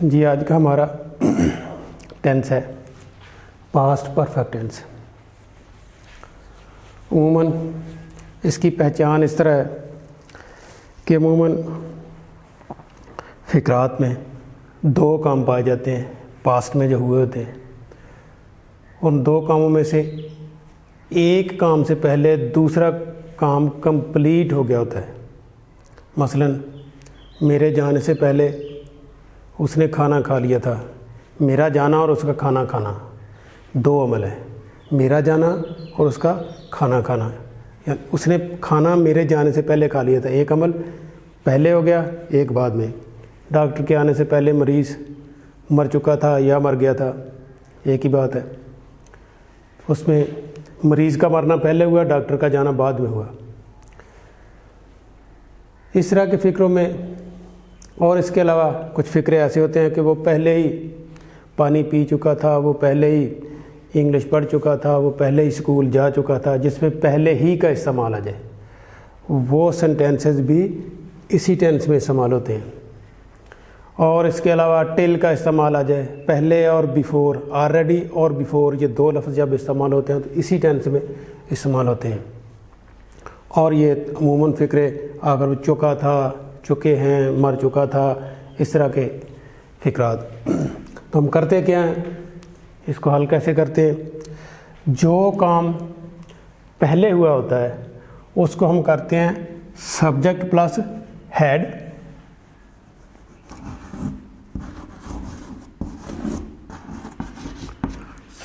जी आज का हमारा टेंस है पास्ट परफेक्ट टेंस। अमूमन इसकी पहचान इस तरह है कि अमूमन फ़िक्रात में दो काम पाए जाते हैं पास्ट में जो हुए होते हैं। उन दो कामों में से एक काम से पहले दूसरा काम कंप्लीट हो गया होता है। मसलन मेरे जाने से पहले उसने खाना खा लिया था। मेरा जाना और उसका खाना खाना दो अमल है, मेरा जाना और उसका खाना खाना। या उसने खाना मेरे जाने से पहले खा लिया था, एक अमल पहले हो गया, एक बाद में। डॉक्टर के आने से पहले मरीज़ मर चुका था या मर गया था, एक ही बात है। उसमें मरीज़ का मरना पहले हुआ, डॉक्टर का जाना बाद में हुआ। इस तरह के फ़िक्रों में और इसके अलावा कुछ फ़िक्रे ऐसे होते हैं कि वो पहले ही पानी पी चुका था, वो पहले ही इंग्लिश पढ़ चुका था, वो पहले ही स्कूल जा चुका था, जिसमें पहले ही का इस्तेमाल आ जाए। वो सेंटेंसेस भी इसी टेंस में इस्तेमाल होते हैं। और इसके अलावा टिल का इस्तेमाल आ जाए, पहले और बिफ़ोर, ऑलरेडी और बिफ़ोर, ये दो लफ्ज़ जब इस्तेमाल होते हैं तो इसी टेंस में इस्तेमाल होते हैं। और ये अमूमन फ़िक्रे अगर वो चुका था, चुके हैं, मर चुका था, इस तरह के फ़िक्रात। तो हम करते क्या हैं, इसको हल कैसे करते हैं। जो काम पहले हुआ होता है उसको हम करते हैं subject plus head,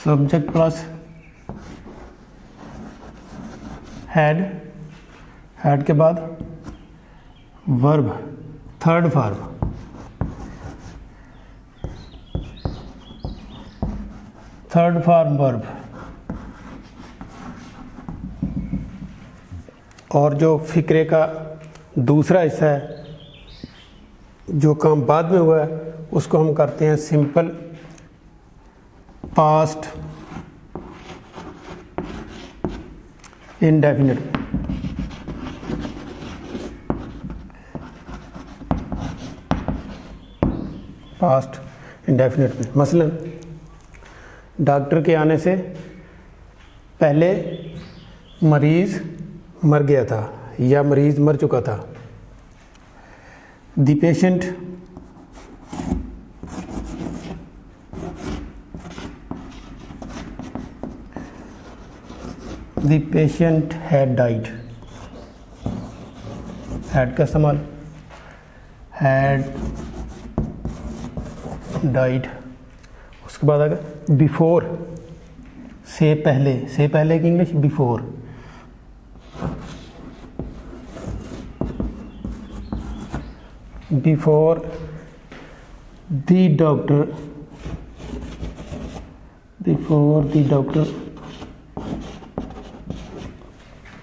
subject plus head, head के बाद verb, third form, third form verb. और जो फ़िक्रे का दूसरा हिस्सा है, जो काम बाद में हुआ है, उसको हम करते हैं simple past indefinite. Past indefinite में मसलन डॉक्टर के आने से पहले मरीज़ मर गया था या मरीज़ मर चुका था। The patient had died, had का इस्तेमाल, हैड डाइड। उसके बाद आगे बिफोर, से पहले की English before. Before the doctor, before the doctor,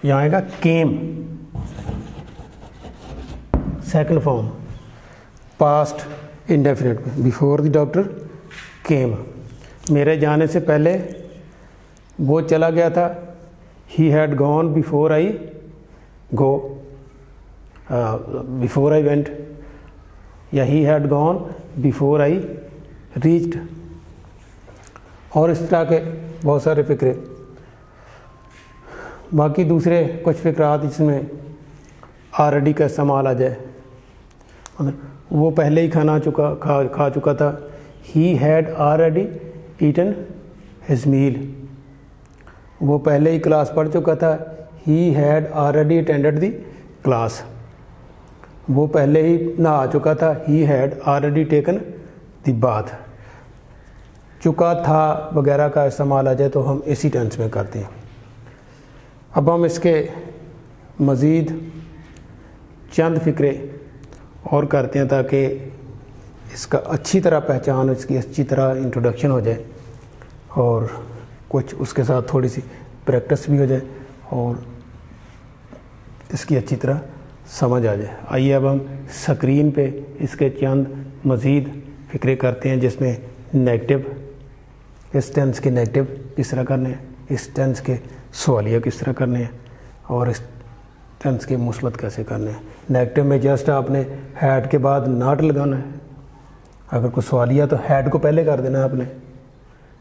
यहाँ आएगा came, second form past indefinite में, बिफोर द डॉक्टर केम। मेरे जाने से पहले वो चला गया था, he had gone before I go, before I went, या he had gone before I reached. और इस तरह के बहुत सारे फ़िक्रे। बाकी दूसरे कुछ फ़िक्रात जिसमें ऑलरेडी का इस्तेमाल आ जाए, वो पहले ही खा चुका था, he had already eaten his meal. वो पहले ही क्लास पढ़ चुका था, he had already attended the class. वो पहले ही नहा चुका था, he had already taken the bath. चुका था वगैरह का इस्तेमाल आ जाए तो हम इसी टेंस में करते हैं। अब हम इसके मज़ीद चंद फ़िक्रे और करते हैं ताकि इसका अच्छी तरह पहचान, इसकी अच्छी तरह इंट्रोडक्शन हो जाए और कुछ उसके साथ थोड़ी सी प्रैक्टिस भी हो जाए और इसकी अच्छी तरह समझ आ जाए। आइए अब हम स्क्रीन पे इसके चंद मज़ीद फ़िक्रे करते हैं जिसमें नेगेटिव, इस टेंस के नेगेटिव किस तरह करने हैं, इस टेंस के सवालिया किस तरह करने हैं और इस टेंस के मुस्बत कैसे करने हैं। नेगेटिव में जस्ट आपने हैड के बाद नॉट लगाना है अगर कुछ सवालिया तो हैड को पहले कर देना है आपने,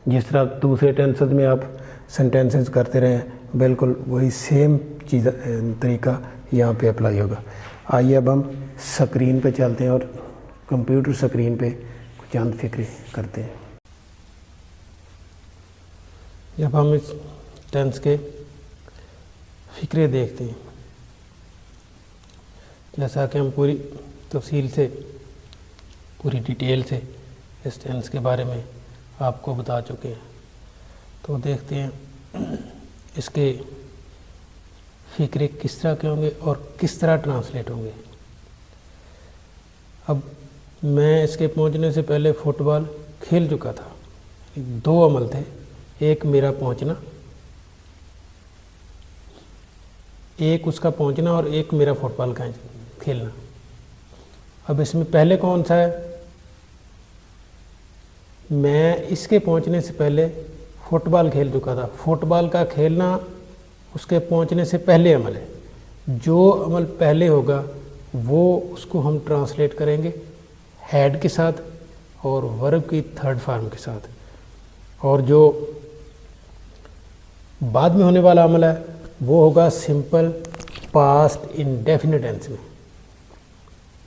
जिस तरह दूसरे टेंसेस में आप सेंटेंसेस करते रहे बिल्कुल वही सेम चीज़ तरीका यहाँ पे अप्लाई होगा। आइए अब हम स्क्रीन पे चलते हैं और कंप्यूटर स्क्रीन पे कुछ चंद फिक्रे करते हैं। जब हम इस टेंस के फिक्रे देखते हैं, जैसा कि हम पूरी तफसील से पूरी डिटेल से इस टेंस के बारे में आपको बता चुके हैं, तो देखते हैं इसके फिक्रे किस तरह के होंगे और किस तरह ट्रांसलेट होंगे। अब मैं इसके पहुंचने से पहले फुटबॉल खेल चुका था। 2 अमल थे, एक मेरा पहुंचना, एक उसका पहुंचना और एक मेरा फुटबॉल का खेलना। अब इसमें पहले कौन सा है? मैं इसके पहुंचने से पहले फुटबॉल खेल चुका था। फुटबॉल का खेलना उसके पहुंचने से पहले अमल है। जो अमल पहले होगा वो उसको हम ट्रांसलेट करेंगे हैड के साथ और वर्ब की थर्ड फॉर्म के साथ, और जो बाद में होने वाला अमल है वो होगा सिंपल पास्ट इंडेफिनिट टेंस में।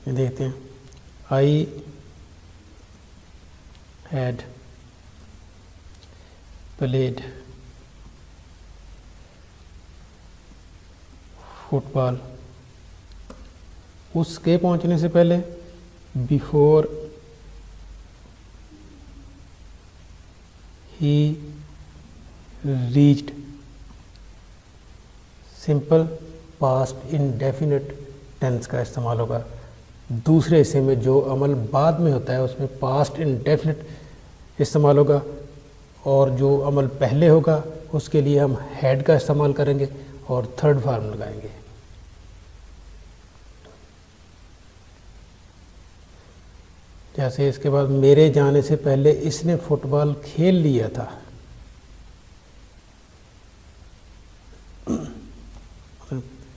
ये देखते हैं, आई हैड प्लेड फुटबॉल, उसके पहुंचने से पहले before he reached, simple past indefinite tense का इस्तेमाल होगा। दूसरे हिस्से में जो अमल बाद में होता है उसमें पास्ट इंडेफिनिट इस्तेमाल होगा, और जो अमल पहले होगा उसके लिए हम हैड का इस्तेमाल करेंगे और थर्ड फॉर्म लगाएंगे। जैसे इसके बाद मेरे जाने से पहले इसने फुटबॉल खेल लिया था।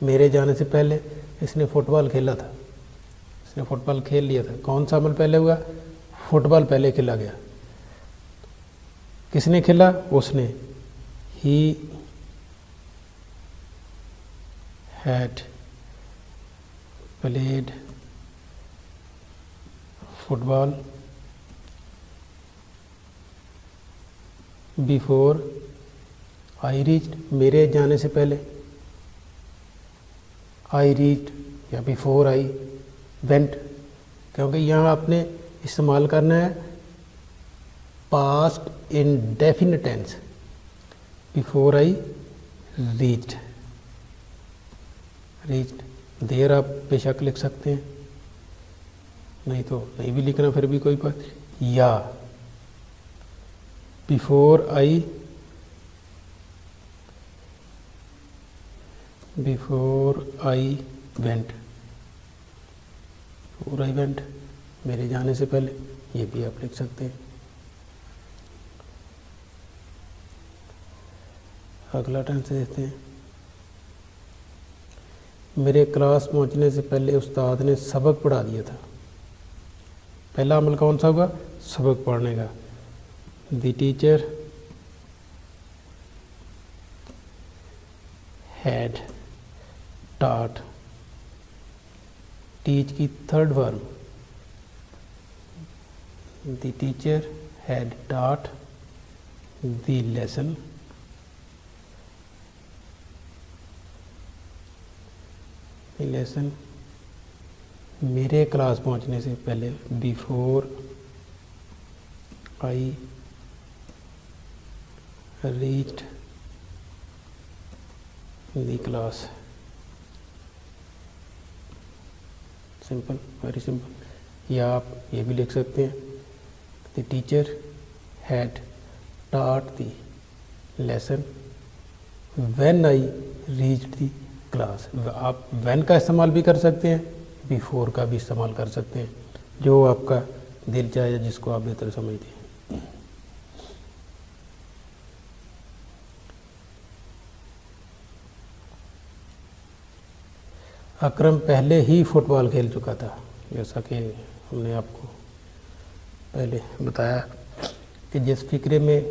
मेरे जाने से पहले इसने फुटबॉल खेला था, इसने फुटबॉल खेल लिया था। कौन सा अमल पहले हुआ? फुटबॉल पहले खेला गया। किसने खेला? उसने। He had played football before I reached, मेरे जाने से पहले। आई रीच्ड या बिफोर आई वेंट, क्योंकि यहाँ आपने इस्तेमाल करना है past indefinite tense. Before I reached, reached there आप बेशक लिख सकते हैं, नहीं तो नहीं भी लिखना फिर भी कोई बात। या before I went, before I went मेरे जाने से पहले, ये भी आप लिख सकते हैं। अगला टेंस देखते हैं, मेरे क्लास पहुंचने से पहले उस्ताद ने सबक पढ़ा दिया था। पहला अमल कौन सा होगा? सबक पढ़ने का। The teacher had taught, teach की third form. The teacher had taught the lesson, lesson मेरे क्लास पहुंचने से पहले, before I reached the class. Simple, very simple. या आप ये भी लिख सकते हैं, the teacher had taught the lesson when I reached the class. आप व्हेन का इस्तेमाल भी कर सकते हैं, बिफोर का भी इस्तेमाल कर सकते हैं, जो आपका दिल चाहे, जिसको आप बेहतर समझते हैं। अकरम पहले ही फुटबॉल खेल चुका था, जैसा कि हमने आपको पहले बताया कि जिस फिक्रे में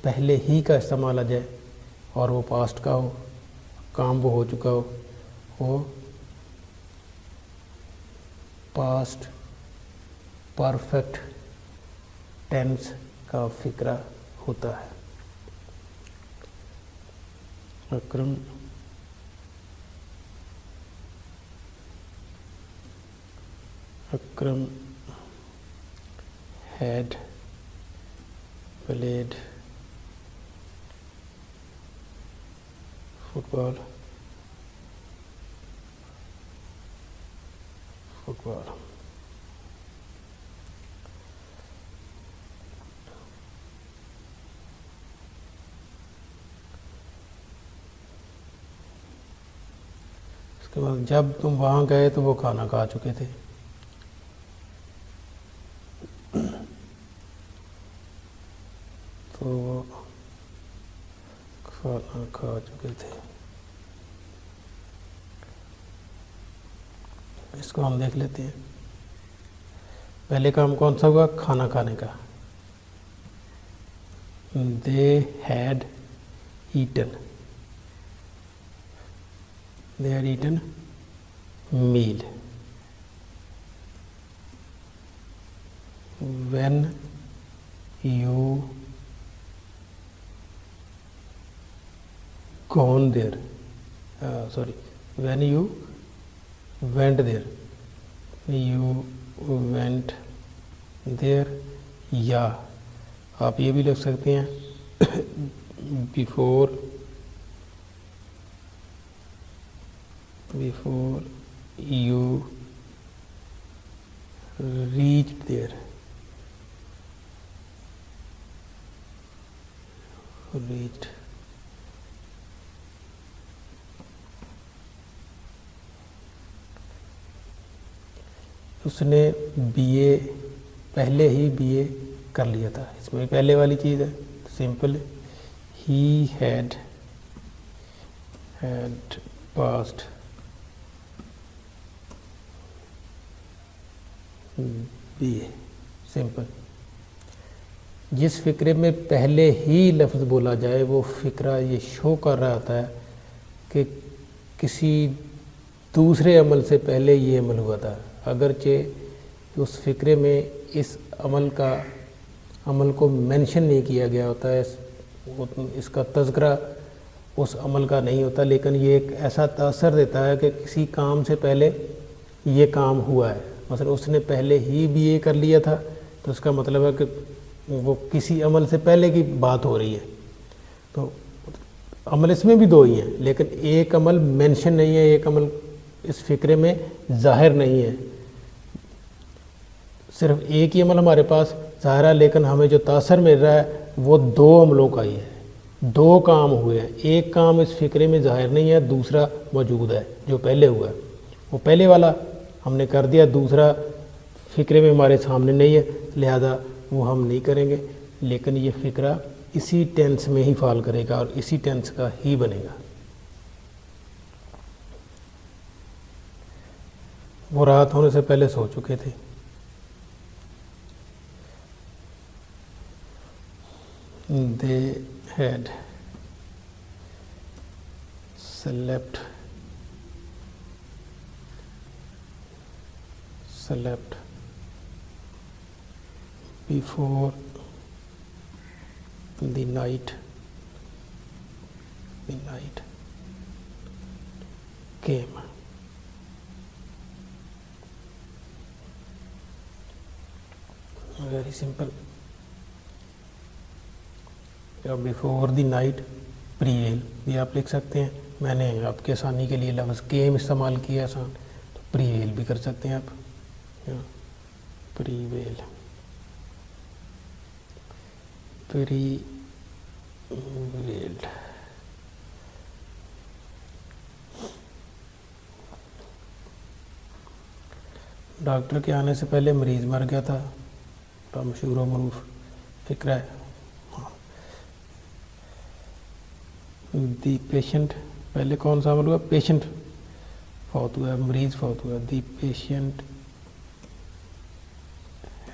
पहले ही का इस्तेमाल आ जाए और वो पास्ट का हो, काम वो हो चुका हो, वो पास्ट परफेक्ट टेंस का फिक्रा होता है। अकरम had played football उसके बाद जब तुम वहाँ गए तो वो खाना खा चुके थे। तो वो खाना खा चुके थे। इसको हम देख लेते हैं। पहले काम कौन सा हुआ? खाना खाने का। They had eaten meal when you gone there, when you went there, या आप ये भी लिख सकते हैं before you reached there, उसने बीए पहले ही बीए कर लिया था। इसमें पहले वाली चीज़ है, simple. He had passed BA, simple. जिस फिक्रे में पहले ही लफ्ज़ बोला जाए वो फिक्रा ये शो कर रहा होता है कि किसी दूसरे अमल से पहले ये अमल हुआ था, अगरचे उस फिक्रे में इस अमल को मेंशन नहीं किया गया होता है, इसका तज़किरा उस अमल का नहीं होता, लेकिन ये एक ऐसा तासर देता है कि किसी काम से पहले ये काम हुआ है। मतलब उसने पहले ही बीए कर लिया था, तो उसका मतलब है कि वो किसी अमल से पहले की बात हो रही है। तो अमल इसमें भी दो ही हैं, लेकिन एक अमल मेंशन नहीं है, एक अमल इस फिक्रे में ज़ाहिर नहीं है। सिर्फ एक ही अमल हमारे पास ज़ाहिर है, लेकिन हमें जो तासर मिल रहा है वो दो अमलों का ही है, दो काम हुए हैं। एक काम इस फिक्रे में ज़ाहिर नहीं है, दूसरा मौजूद है जो पहले हुआ है। वो पहले वाला हमने कर दिया, दूसरा फिक्रे में हमारे सामने नहीं है, लिहाजा वो हम नहीं करेंगे। लेकिन ये फिक्रा इसी टेंस में ही फॉल करेगा और इसी टेंस का ही बनेगा। वो रात होने से पहले सो चुके थे। They had slept before the night came. Very simple. Before the night prevail भी आप लिख सकते हैं। मैंने आपके आसानी के लिए लफ्ज़ केम इस्तेमाल किया आसान, तो प्रीवेल भी कर सकते हैं आप। प्रीवेल डॉक्टर के आने से पहले मरीज़ मर गया था, तो मशहूर व मरूफ फिक्रा है। दी पेशेंट, पहले कौन सा अमल हुआ? पेशेंट फौत हुआ, मरीज फौत हुआ। The patient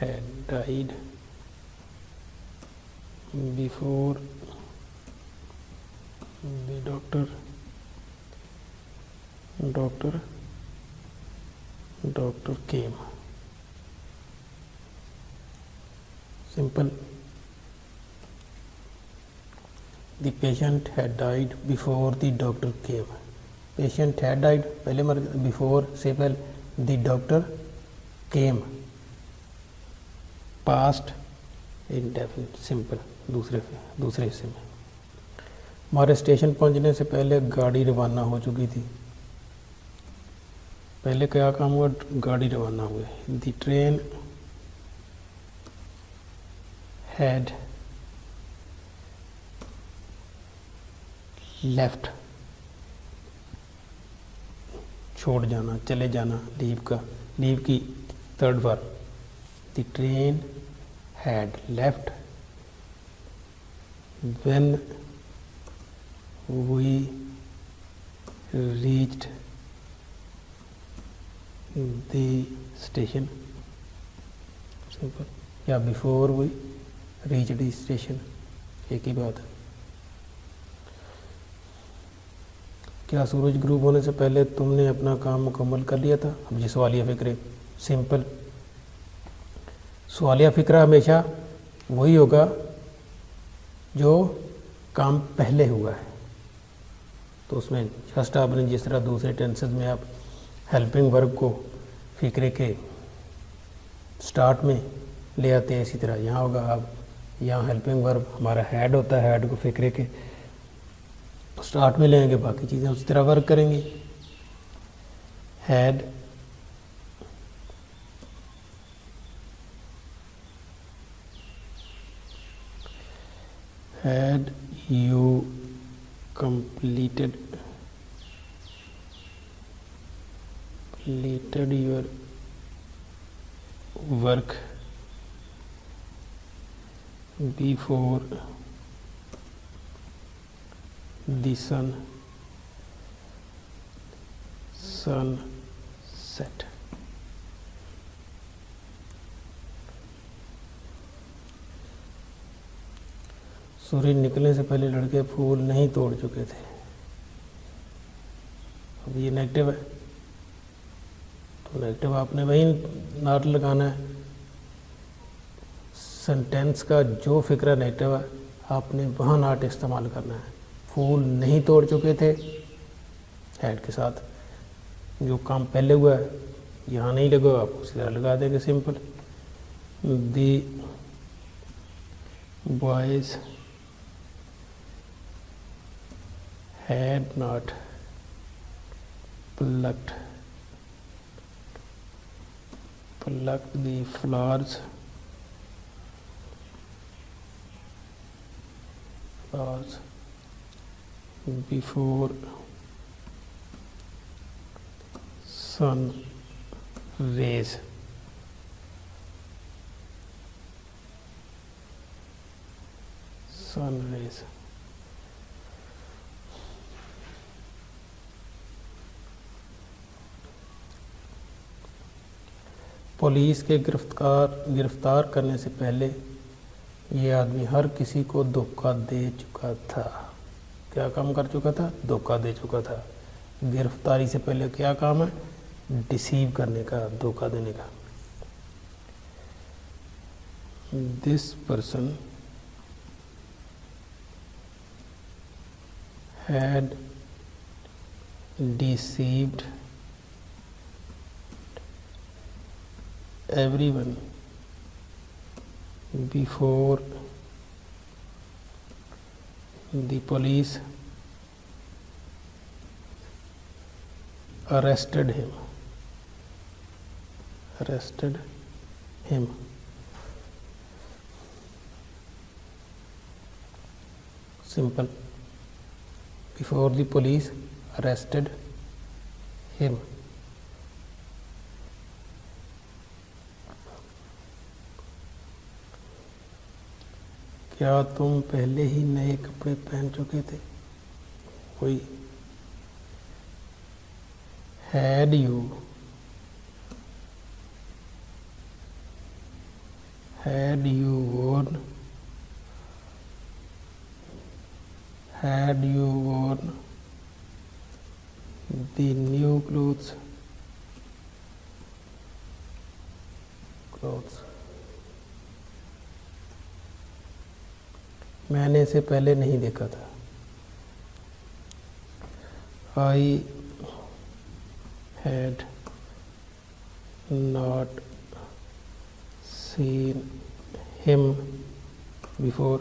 had died before the doctor came. Simple. The patient had died before the doctor came. Patient had died पहले मर, before से पहले the doctor came. Past indefinite. Simple. दूसरे हिस्से में हमारे स्टेशन पहुंचने से पहले गाड़ी रवाना हो चुकी थी. पहले क्या काम हुआ? गाड़ी रवाना हुई. The train had left. छोड़ जाना, चले जाना, लीव की third verb. The train had left when we reached the station. Simple. या before we reached the station, एक ही बात है. क्या सूरज ग्रूब होने से पहले तुमने अपना काम मुकम्मल कर लिया था? अब ये सवालिया फ़िक्रे. सिंपल. सवालिया फ़िक्रा हमेशा वही होगा जो काम पहले हुआ है. तो उसमें जस्ट आपने जिस तरह दूसरे टेंसेस में आप हेल्पिंग वर्ब को फ़िक्रे के स्टार्ट में ले आते हैं, इसी तरह यहाँ होगा. आप यहाँ हेल्पिंग वर्ब हमारा हैड होता है, हैड को फ़िक्रे के स्टार्ट में लेंगे, बाकी चीज़ें उसी तरह वर्क करेंगी. Had you completed your work before the sun set. सूरज निकलने से पहले लड़के फूल नहीं तोड़ चुके थे. अब ये नेगेटिव है, तो नेगेटिव आपने वही नॉट लगाना है. सेंटेंस का जो फिक्रा नेगेटिव है आपने वहाँ नॉट इस्तेमाल करना है. फूल नहीं तोड़ चुके थे हेड के साथ. जो काम पहले हुआ है यहाँ नहीं लगा, आप उसी तरह लगा देंगे. Simple. The boys had not plucked the flowers before sun rays. Police के गिरफ्तार करने से पहले ये आदमी हर किसी को धोखा दे चुका था. क्या काम कर चुका था? धोखा दे चुका था. गिरफ्तारी से पहले क्या काम है? डिसीव करने का, धोखा देने का. This person had deceived everyone before the police arrested him. Simple. Before the police arrested him. क्या तुम पहले ही नए कपड़े पहन चुके थे? कोई had you worn had you worn the new clothes मैंने इसे पहले नहीं देखा था। I had not seen him before.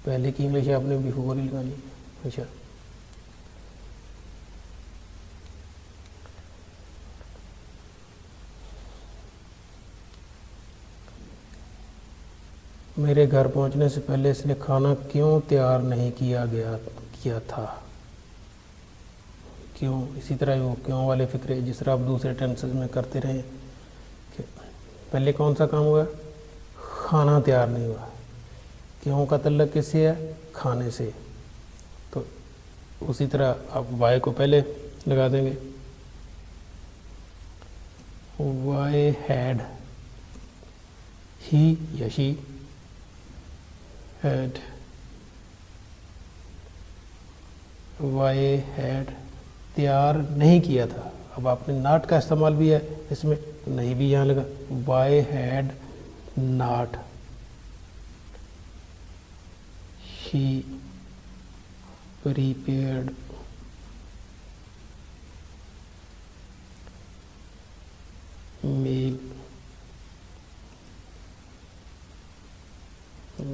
पहले की इंग्लिश आपने बिफोर ही लगानी। अच्छा, मेरे घर पहुंचने से पहले इसने खाना क्यों तैयार नहीं किया था। क्यों, इसी तरह वो क्यों वाले फिक्रे जिस तरह आप दूसरे टेंसेस में करते रहे कि पहले कौन सा काम हुआ, खाना तैयार नहीं हुआ। क्यों का तल्लक किससे है, खाने से। तो उसी तरह आप वाई को पहले लगा देंगे। वाई हैड ही या शी हैड, वाई हैड तैयार नहीं किया था। अब आपने नॉट का इस्तेमाल भी है इसमें, नहीं भी यहाँ लगा। Why had not she prepared meal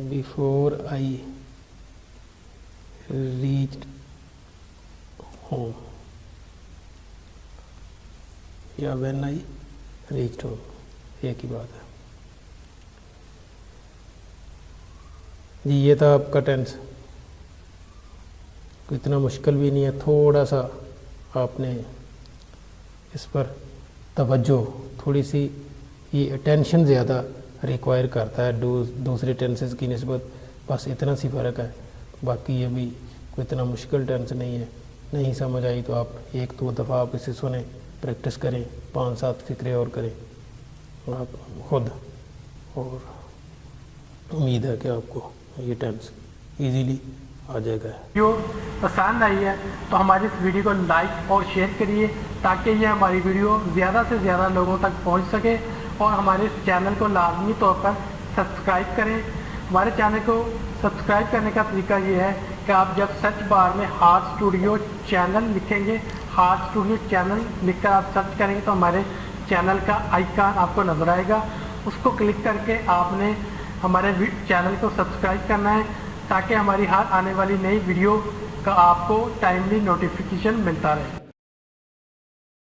before I reached home या when I reached home, एक ही बात है जी। ये था आपका टेंस, इतना मुश्किल भी नहीं है। थोड़ा सा आपने इस पर तवज्जो, थोड़ी सी ये अटेंशन ज़्यादा रिक्वायर करता है दूसरे टेंसेस की निस्बत, बस इतना सी फ़र्क है। बाकी ये भी कोई इतना मुश्किल टेंस नहीं है। नहीं समझ आई तो आप एक दो दफ़ा आप इसे सुने, प्रैक्टिस करें, 5-7 फिक्रे और करें आप खुद, और उम्मीद है कि आपको ये टेंस इजीली आ जाएगा। वीडियो पसंद आई है तो हमारे इस वीडियो को लाइक और शेयर करिए ताकि ये हमारी वीडियो ज़्यादा से ज़्यादा लोगों तक पहुंच सके, और हमारे इस चैनल को लाजमी तौर पर सब्सक्राइब करें। हमारे चैनल को सब्सक्राइब करने का तरीका ये है कि आप जब सर्च बार में हार्ट स्टूडियो चैनल लिखेंगे, हार्ट स्टूडियो चैनल लिखकर आप सर्च करेंगे तो हमारे चैनल का आइकन आपको नज़र आएगा। उसको क्लिक करके आपने हमारे चैनल को सब्सक्राइब करना है ताकि हमारी हर आने वाली नई वीडियो का आपको टाइमली नोटिफिकेशन मिलता रहे।